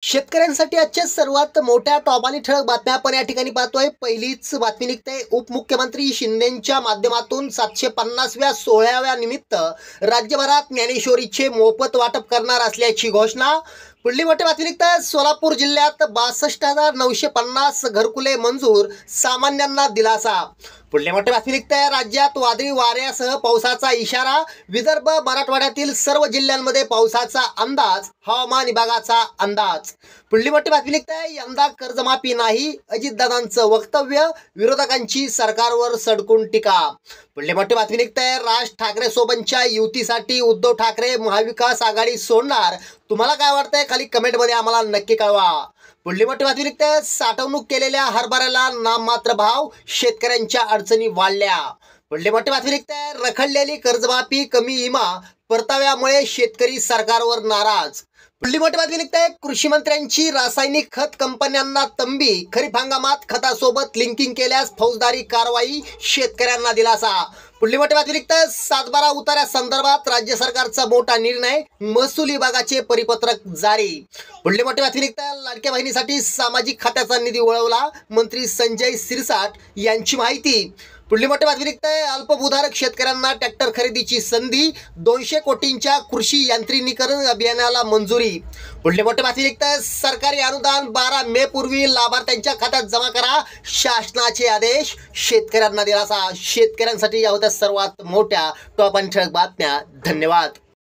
शेतकऱ्यांसाठी आजच्या सर्वात मोठ्या टॉप आणि ठळक बातम्या आपण या ठिकाणी पाहतोय। पहिलीच बातमी निघते, उपमुख्यमंत्री शिंदेंच्या माध्यमातून 750व्या सोहळ्याव्या निमित्त राज्यभरात ज्ञानेश्वरीचे मोफत वाटप करणार असल्याची घोषणा। पुढली मोठी बातमी निघते, सोलापूर जिल्ह्यात 62,950 घरकुले मंजूर, सामान्यांना दिलासा। पुढली मोठी बातमी निघते, राज्यात वादळी वाऱ्यासह पावसाचा इशारा, विदर्भ मराठवाड्यातील सर्व जिल्ह्यांमध्ये पावसाचा अंदाज, हवामान विभागाचा अंदाज। पुढली मोठी बातमी निघते, यंदा कर्जमाफी नाही, अजितदादांचं वक्तव्य, विरोधकांची सरकारवर सडकून टीका। पुढली मोठी बातमी निघते, राज ठाकरे सोबतच्या युतीसाठी उद्धव ठाकरे महाविकास आघाडी सोडणार, तुम्हाला काय वाटतंय खाली कमेंटमध्ये आम्हाला नक्की कळवा। पुढली मोठी बातमी निघते, साठवणूक केलेल्या हरभऱ्याला नाममात्र भाव, शेतकऱ्यांच्या अडचणी वाढल्या। पुढली मोठी बातमी निघते, रखडलेली कर्जमाफी, कमी विमा परताव्यामुळे शेतकरी सरकारवर नाराज। पुढली मोठी बातमी निघते, कृषी मंत्र्यांची रासायनिक खत कंपन्यांना तंबी, खरीप हंगामात खतासोबत लिंकिंग केल्यास फौजदारी कारवाई, शेतकऱ्यांना दिलासा। पुढली मोठी बातमी निघते, सातबारा उतार्या संदर्भात राज्य सरकारचा मोठा निर्णय, महसूल विभागाचे परिपत्रक जारी। पुढली मोठी बातमी निघते, लाडक्या बहिणीसाठी सामाजिक खात्याचा निधी वळवला, मंत्री संजय सिरसाट यांची माहिती। पुढली मोठी बातमी निघते, अल्पभूधारक शेतकऱ्यांना ट्रॅक्टर खरेदीची संधी, 200 कोटींच्या कृषी यांत्रिकीकरण अभियानाला मंजुरी। पुढली मोठी बातमी निघते, सरकारी अनुदान 12 मे पूर्वी लाभार्थ्यांच्या खात्यात जमा करा, शासनाचे आदेश, शेतकऱ्यांना दिलासा। शेतकऱ्यांसाठी या होत्या सर्वात मोठ्या टॉप आणि ठळक बातम्या। धन्यवाद।